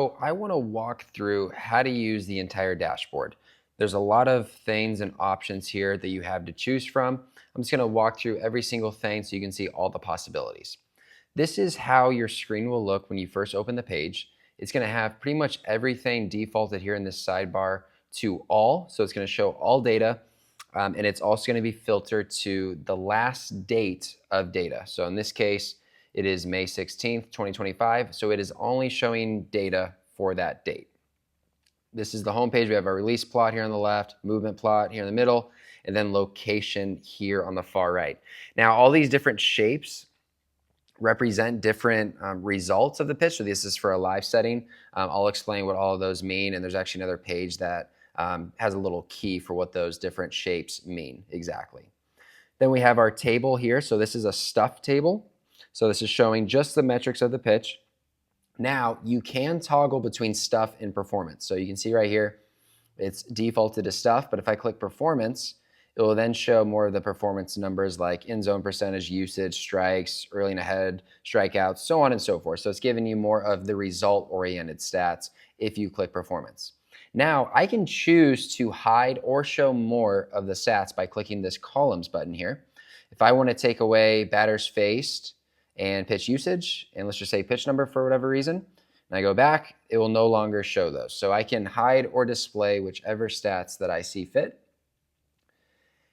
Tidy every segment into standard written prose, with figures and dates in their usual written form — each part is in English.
So I want to walk through how to use the entire dashboard. There's a lot of things and options here that you have to choose from. I'm just going to walk through every single thing so you can see all the possibilities. This is how your screen will look when you first open the page. It's going to have pretty much everything defaulted here in this sidebar to all. So it's going to show all data. And it's also going to be filtered to the last date of data. So in this case, it is May 16th, 2025. So it is only showing data for that date. This is the home page. We have our release plot here on the left, movement plot here in the middle, and then location here on the far right. Now, all these different shapes represent different results of the pitch. So this is for a live setting. I'll explain what all of those mean, and there's actually another page that has a little key for what those different shapes mean exactly. Then we have our table here. So this is a stuff table. So this is showing just the metrics of the pitch. Now you can toggle between stuff and performance. So you can see right here, it's defaulted to stuff, but if I click performance, it will then show more of the performance numbers like in-zone percentage, usage, strikes, early and ahead, strikeouts, so on and so forth. So it's giving you more of the result-oriented stats if you click performance. Now I can choose to hide or show more of the stats by clicking this columns button here. If I want to take away batters faced and pitch usage, and let's just say pitch number for whatever reason, and I go back, it will no longer show those. So I can hide or display whichever stats that I see fit.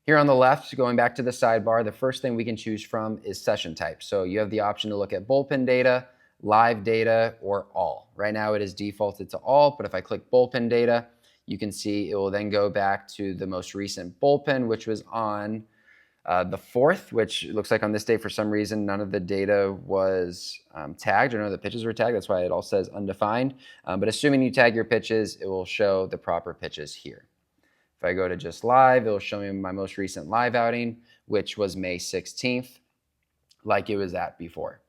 Here on the left, going back to the sidebar, the first thing we can choose from is session type. So you have the option to look at bullpen data, live data, or all. Right now it is defaulted to all, but if I click bullpen data, you can see it will then go back to the most recent bullpen, which was on the 4th, which looks like on this date, for some reason, none of the data was tagged, or none of the pitches were tagged. That's why it all says undefined. But assuming you tag your pitches, it will show the proper pitches here. If I go to just live, it will show me my most recent live outing, which was May 16th, like it was at before.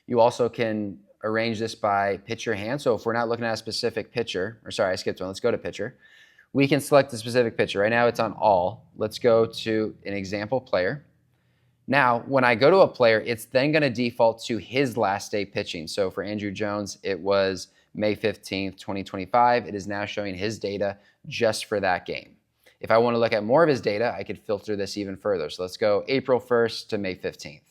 You also can arrange this by pitcher hand. So if we're not looking at a specific pitcher, or sorry, I skipped one. Let's go to pitcher. We can select a specific pitcher. Right now it's on all. Let's go to an example player. Now, when I go to a player, it's then going to default to his last day pitching. So for Andrew Jones, it was May 15th, 2025. It is now showing his data just for that game. If I want to look at more of his data, I could filter this even further. So let's go April 1st to May 15th.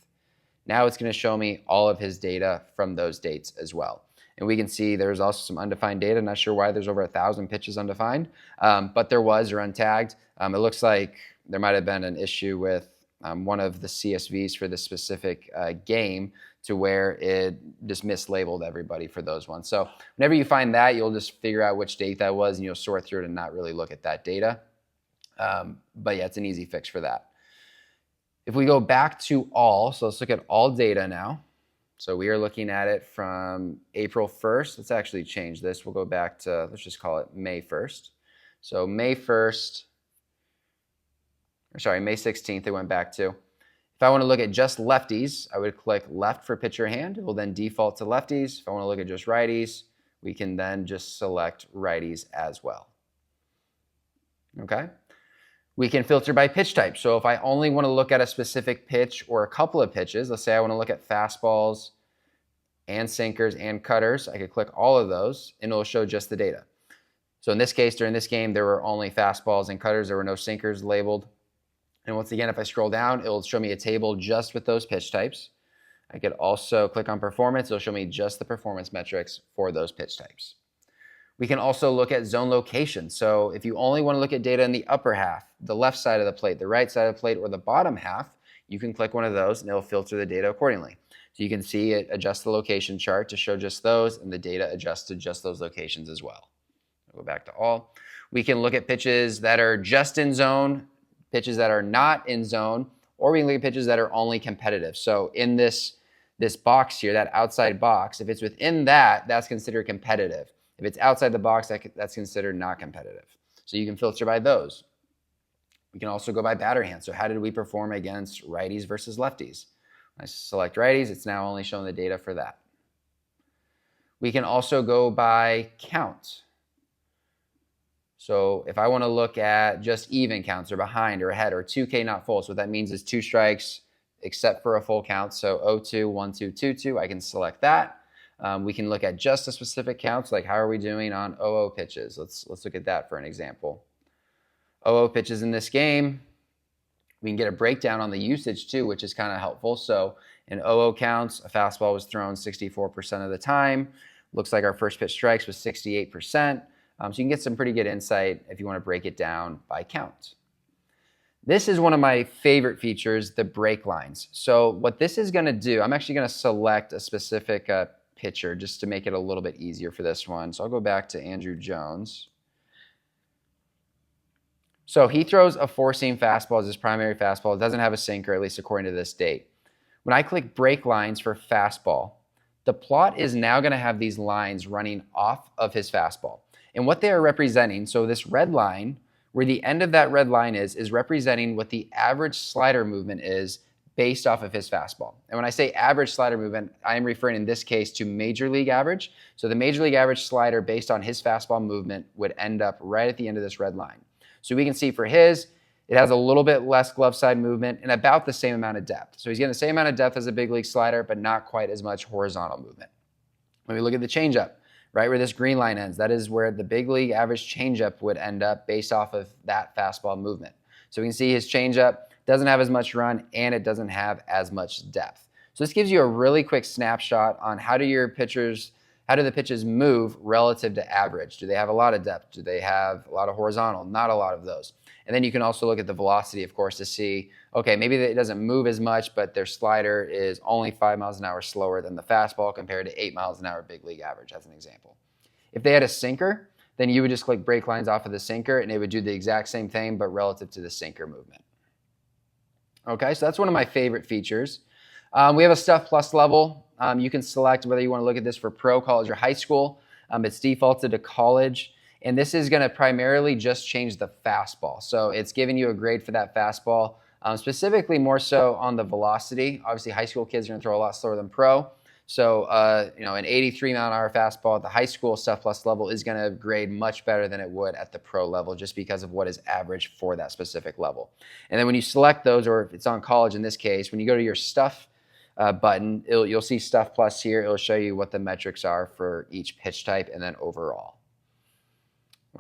Now it's going to show me all of his data from those dates as well. And we can see there's also some undefined data. Not sure why there's over 1,000 pitches undefined, but there was, or untagged. It looks like there might have been an issue with one of the CSVs for this specific game, to where it just mislabeled everybody for those ones. So whenever you find that, you'll just figure out which date that was, and you'll sort through it and not really look at that data. But yeah, it's an easy fix for that. If we go back to all, so let's look at all data now. So we are looking at it from April 1st. Let's actually change this. We'll go back to, let's just call it May 1st. So May 1st, or sorry, May 16th it went back to. If I want to look at just lefties, I would click left for pitcher hand. It will then default to lefties. If I want to look at just righties, we can then just select righties as well. Okay? We can filter by pitch type. So if I only want to look at a specific pitch or a couple of pitches, let's say I want to look at fastballs and sinkers and cutters, I could click all of those and it'll show just the data. So in this case, during this game, there were only fastballs and cutters. There were no sinkers labeled. And once again, if I scroll down, it'll show me a table just with those pitch types. I could also click on performance. It'll show me just the performance metrics for those pitch types. We can also look at zone location. So if you only want to look at data in the upper half, the left side of the plate, the right side of the plate, or the bottom half, you can click one of those and it'll filter the data accordingly. So you can see it adjusts the location chart to show just those, and the data adjusts to just those locations as well. I'll go back to all. We can look at pitches that are just in zone, pitches that are not in zone, or we can look at pitches that are only competitive. So in this box here, that outside box, if it's within that, that's considered competitive. If it's outside the box, that's considered not competitive. So you can filter by those. We can also go by batter hand. So how did we perform against righties versus lefties? When I select righties, it's now only showing the data for that. We can also go by count. So if I want to look at just even counts, or behind, or ahead, or 2K not full, so what that means is 2 strikes except for a full count. So 0-2, 1-2, 2-2, I can select that. We can look at just the specific counts, like how are we doing on OO pitches. Let's look at that for an example. OO pitches in this game. We can get a breakdown on the usage too, which is kind of helpful. So in OO counts, a fastball was thrown 64% of the time. Looks like our first pitch strikes was 68%. So you can get some pretty good insight if you want to break it down by count. This is one of my favorite features, the break lines. So what this is going to do, I'm actually going to select a specific pitcher just to make it a little bit easier for this one. So I'll go back to Andrew Jones. So he throws a four-seam fastball as his primary fastball. It doesn't have a sinker, at least according to this date. When I click break lines for fastball, the plot is now going to have these lines running off of his fastball. And what they are representing, so this red line, where the end of that red line is representing what the average slider movement is based off of his fastball. And when I say average slider movement, I am referring in this case to major league average. So the major league average slider based on his fastball movement would end up right at the end of this red line. So we can see for his, it has a little bit less glove side movement and about the same amount of depth. So he's getting the same amount of depth as a big league slider, but not quite as much horizontal movement. When we look at the changeup, right where this green line ends, that is where the big league average changeup would end up based off of that fastball movement. So we can see his changeup doesn't have as much run and it doesn't have as much depth. So this gives you a really quick snapshot on how do the pitches move relative to average? Do they have a lot of depth? Do they have a lot of horizontal? Not a lot of those. And then you can also look at the velocity, of course, to see, okay, maybe it doesn't move as much, but their slider is only 5 miles an hour slower than the fastball compared to 8 miles an hour big league average, as an example. If they had a sinker, then you would just click break lines off of the sinker, and it would do the exact same thing, but relative to the sinker movement. Okay, so that's one of my favorite features. We have a Stuff Plus level. You can select whether you want to look at this for pro, college, or high school. It's defaulted to college. And this is going to primarily just change the fastball. So it's giving you a grade for that fastball, specifically more so on the velocity. Obviously, high school kids are going to throw a lot slower than pro. So, an 83 mile an hour fastball at the high school Stuff Plus level is going to grade much better than it would at the pro level just because of what is average for that specific level. And then when you select those, or if it's on college in this case, when you go to your Stuff button, you'll see Stuff Plus here. It'll show you what the metrics are for each pitch type and then overall.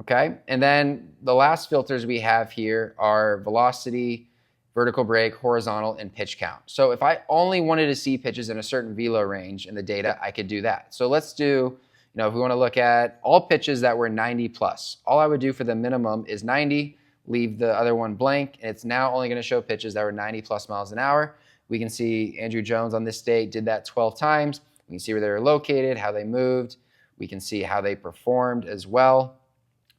Okay, and then the last filters we have here are velocity, vertical break, horizontal, and pitch count. So if I only wanted to see pitches in a certain velo range in the data, I could do that. So let's do, if we want to look at all pitches that were 90 plus, all I would do for the minimum is 90, leave the other one blank, and it's now only going to show pitches that were 90 plus miles an hour. We can see Andrew Jones on this date did that 12 times. We can see where they were located, how they moved. We can see how they performed as well.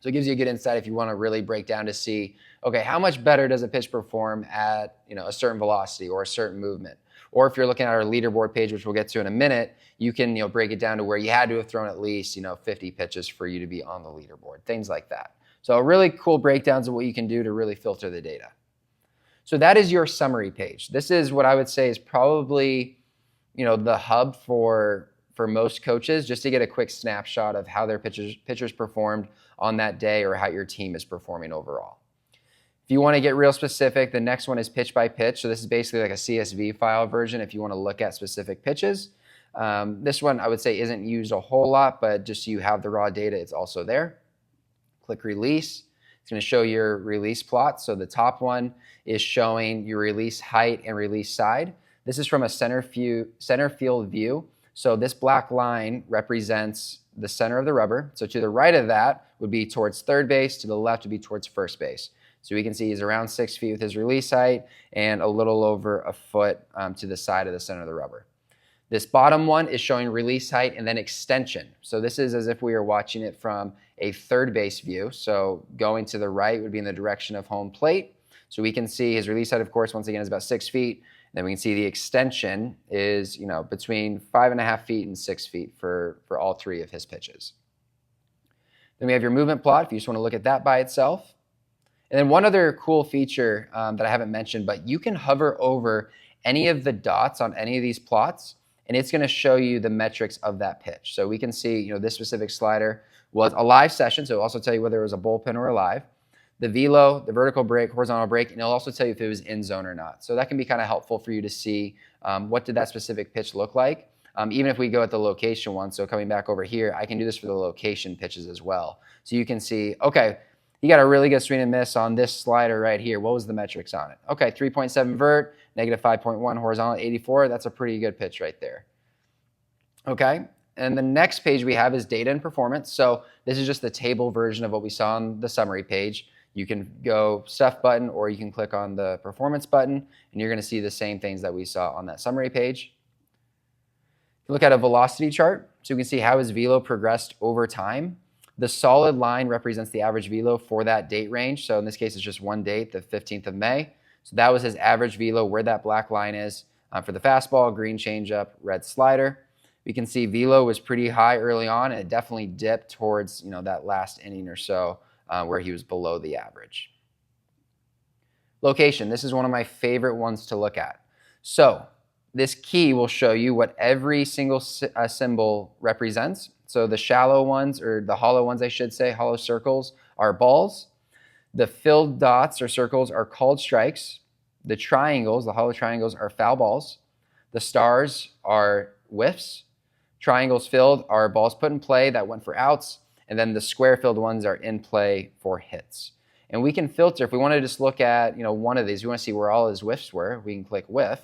So it gives you a good insight if you want to really break down to see, okay, how much better does a pitch perform at a certain velocity or a certain movement? Or if you're looking at our leaderboard page, which we'll get to in a minute, you can break it down to where you had to have thrown at least 50 pitches for you to be on the leaderboard, things like that. So really cool breakdowns of what you can do to really filter the data. So that is your summary page. This is what I would say is probably the hub for most coaches, just to get a quick snapshot of how their pitchers performed on that day or how your team is performing overall. If you want to get real specific, the next one is pitch by pitch. So this is basically like a CSV file version if you want to look at specific pitches. This one I would say isn't used a whole lot, but just so you have the raw data, it's also there. Click release. It's going to show your release plot. So the top one is showing your release height and release side. This is from a center field view. So this black line represents the center of the rubber. So to the right of that would be towards third base, to the left would be towards first base. So we can see he's around 6 feet with his release height and a little over a foot to the side of the center of the rubber. This bottom one is showing release height and then extension. So this is as if we were watching it from a third base view. So going to the right would be in the direction of home plate. So we can see his release height, of course, once again is about 6 feet. Then we can see the extension is, between 5.5 feet and 6 feet for all three of his pitches. Then we have your movement plot, if you just want to look at that by itself. And then one other cool feature that I haven't mentioned, but you can hover over any of the dots on any of these plots, and it's going to show you the metrics of that pitch. So we can see, this specific slider was a live session, so it'll also tell you whether it was a bullpen or a live. The velo, the vertical break, horizontal break, and it'll also tell you if it was in zone or not. So that can be kind of helpful for you to see what did that specific pitch look like. Even if we go at the location one, so coming back over here, I can do this for the location pitches as well. So you can see, okay, you got a really good swing and miss on this slider right here. What was the metrics on it? Okay, 3.7 vert, negative 5.1 horizontal, 84. That's a pretty good pitch right there. Okay, and the next page we have is data and performance. So this is just the table version of what we saw on the summary page. You can go stuff button or you can click on the performance button and you're going to see the same things that we saw on that summary page. Look at a velocity chart so you can see how his velo progressed over time. The solid line represents the average velo for that date range. So in this case, it's just one date, the 15th of May. So that was his average velo where that black line is for the fastball, green changeup, red slider. We can see velo was pretty high early on and it definitely dipped towards that last inning or so where he was below the average. Location, this is one of my favorite ones to look at. So this key will show you what every single symbol represents. So the shallow ones, or the hollow ones I should say, hollow circles are balls. The filled dots or circles are called strikes. The triangles, the hollow triangles are foul balls. The stars are whiffs. Triangles filled are balls put in play that went for outs. And then the square filled ones are in play for hits. And we can filter, if we want to just look at one of these, we want to see where all his whiffs were, we can click whiff.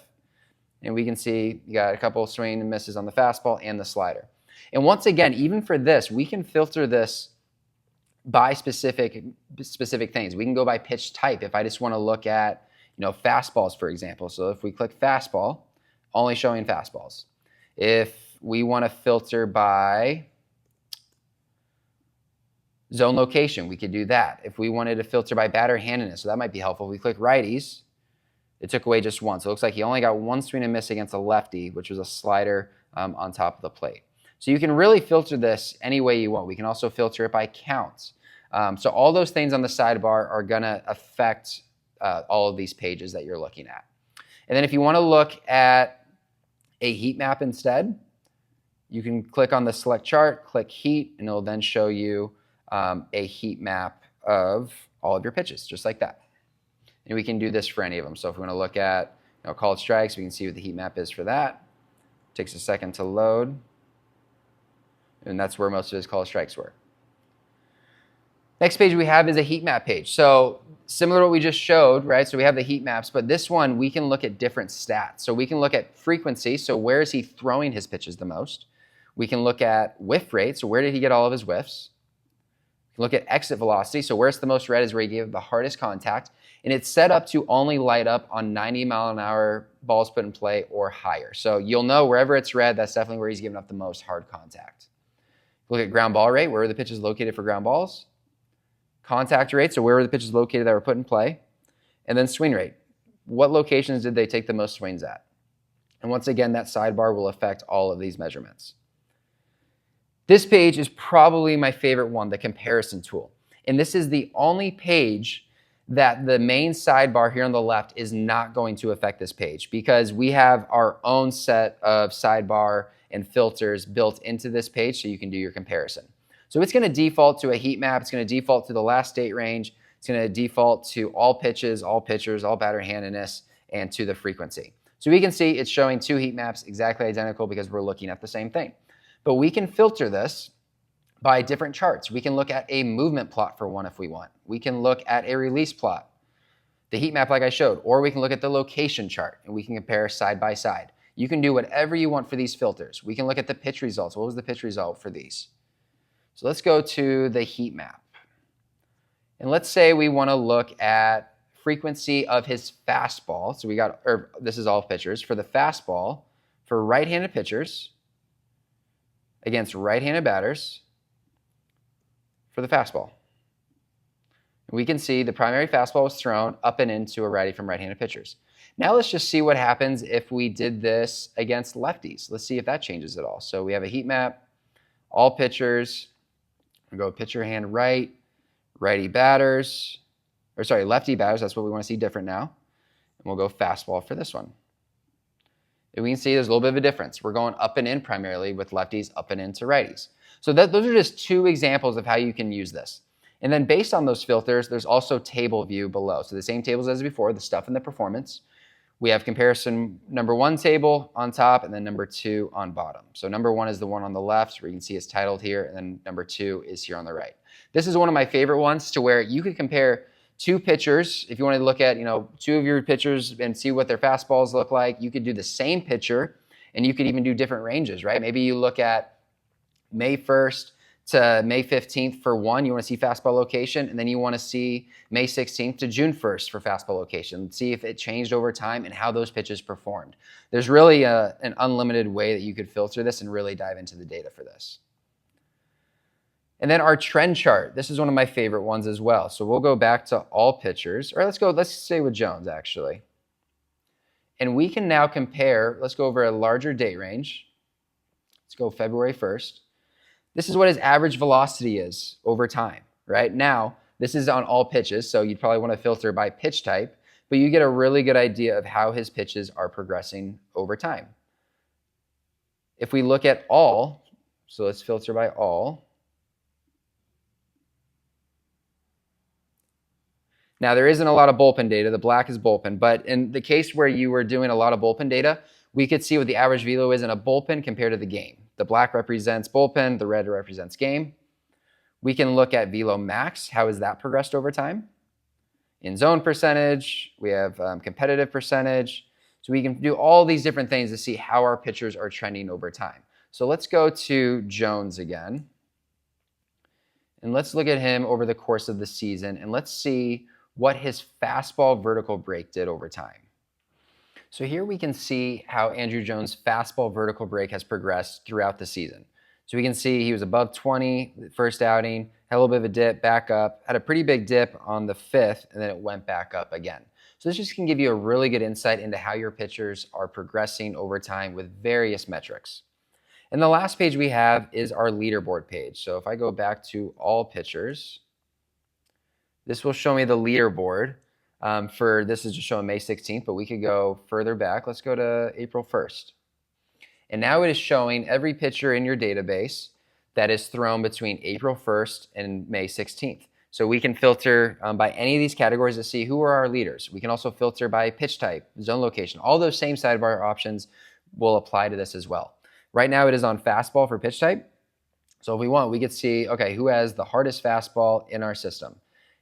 And we can see you got a couple of swing and misses on the fastball and the slider. And once again, even for this, we can filter this by specific things. We can go by pitch type. If I just want to look at fastballs, for example. So if we click fastball, only showing fastballs. If we want to filter by zone location, we could do that. If we wanted to filter by batter handedness, so that might be helpful. If we click righties, it took away just one. So it looks like he only got one swing and miss against a lefty, which was a slider on top of the plate. So you can really filter this any way you want. We can also filter it by counts. So all those things on the sidebar are going to affect all of these pages that you're looking at. And then if you want to look at a heat map instead, you can click on the select chart, click heat, and it'll then show you a heat map of all of your pitches, just like that. And we can do this for any of them. So if we want to look at called strikes, we can see what the heat map is for that. It takes a second to load. And that's where most of his called strikes were. Next page we have is a heat map page. So similar to what we just showed, right? So we have the heat maps, but this one we can look at different stats. So we can look at frequency. So where is he throwing his pitches the most? We can look at whiff rate. So where did he get all of his whiffs? We can look at exit velocity. So where's the most red is where he gave the hardest contact. And it's set up to only light up on 90-mile-an-hour balls put in play or higher. So you'll know wherever it's red, that's definitely where he's giving up the most hard contact. Look at ground ball rate. Where are the pitches located for ground balls? Contact rate. So where were the pitches located that were put in play? And then swing rate. What locations did they take the most swings at? And once again, that sidebar will affect all of these measurements. This page is probably my favorite one, the comparison tool. And this is the only page that the main sidebar here on the left is not going to affect this page because we have our own set of sidebar and filters built into this page so you can do your comparison. So it's going to default to a heat map. It's going to default to the last date range. It's going to default to all pitches, all pitchers, all batter handedness, and to the frequency. So we can see it's showing two heat maps exactly identical because we're looking at the same thing. But we can filter this by different charts. We can look at a movement plot for one if we want. We can look at a release plot, the heat map like I showed, or we can look at the location chart and we can compare side by side. You can do whatever you want for these filters. We can look at the pitch results. What was the pitch result for these? So let's go to the heat map. And let's say we want to look at frequency of his fastball. So we got, or this is all pitchers. For the fastball, for right-handed pitchers against right-handed batters for the fastball. We can see the primary fastball was thrown up and into a righty from right-handed pitchers. Now let's just see what happens if we did this against lefties. Let's see if that changes at all. So we have a heat map, all pitchers. We go pitcher hand right, righty batters, or sorry, lefty batters. That's what we want to see different now. And we'll go fastball for this one. And we can see there's a little bit of a difference. We're going up and in primarily with lefties, up and into righties. So those are just two examples of how you can use this. And then based on those filters, there's also table view below. So the same tables as before, the stuff and the performance. We have comparison number 1 table on top and then number 2 on bottom. So number 1 is the one on the left where you can see it's titled here, and then number 2 is here on the right. This is one of my favorite ones to where you could compare two pitchers. If you want to look at, two of your pitchers and see what their fastballs look like, you could do the same pitcher and you could even do different ranges, right? Maybe you look at May 1st to May 15th for one, you want to see fastball location, and then you want to see May 16th to June 1st for fastball location. See if it changed over time and how those pitches performed. There's really an unlimited way that you could filter this and really dive into the data for this. And then our trend chart. This is one of my favorite ones as well. So we'll go back to all pitchers, or let's stay with Jones actually. And we can now compare, let's go over a larger date range. Let's go February 1st. This is what his average velocity is over time, right? Now, this is on all pitches, so you'd probably want to filter by pitch type, but you get a really good idea of how his pitches are progressing over time. If we look at all, so let's filter by all. Now, there isn't a lot of bullpen data. The black is bullpen, but in the case where you were doing a lot of bullpen data, we could see what the average velo is in a bullpen compared to the game. The black represents bullpen, the red represents game. We can look at velo max. How has that progressed over time? In zone percentage, we have competitive percentage. So we can do all these different things to see how our pitchers are trending over time. So let's go to Jones again. And let's look at him over the course of the season, and let's see what his fastball vertical break did over time. So here we can see how Andruw Jones' fastball vertical break has progressed throughout the season. So we can see he was above 20 the first outing, had a little bit of a dip, back up, had a pretty big dip on the 5th, and then it went back up again. So this just can give you a really good insight into how your pitchers are progressing over time with various metrics. And the last page we have is our leaderboard page. So if I go back to all pitchers, this will show me the leaderboard. This is just showing May 16th, but we could go further back. Let's go to April 1st. And now it is showing every pitcher in your database that is thrown between April 1st and May 16th. So we can filter by any of these categories to see who are our leaders. We can also filter by pitch type, zone location. All those same sidebar options will apply to this as well. Right now it is on fastball for pitch type. So if we want, we could see, okay, who has the hardest fastball in our system?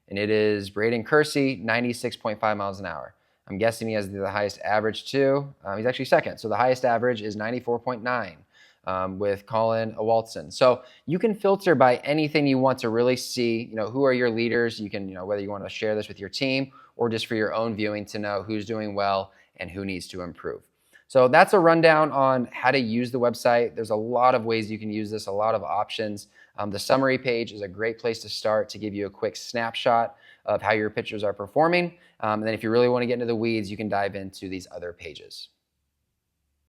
And it is Braden Kersey, 96.5 miles an hour. I'm guessing he has the highest average too. He's actually second. So the highest average is 94.9 with Colin Awaltson. So you can filter by anything you want to really see, who are your leaders. You can, whether you want to share this with your team or just for your own viewing to know who's doing well and who needs to improve. So that's a rundown on how to use the website. There's a lot of ways you can use this, a lot of options. The summary page is a great place to start to give you a quick snapshot of how your pitchers are performing. And then if you really want to get into the weeds, you can dive into these other pages.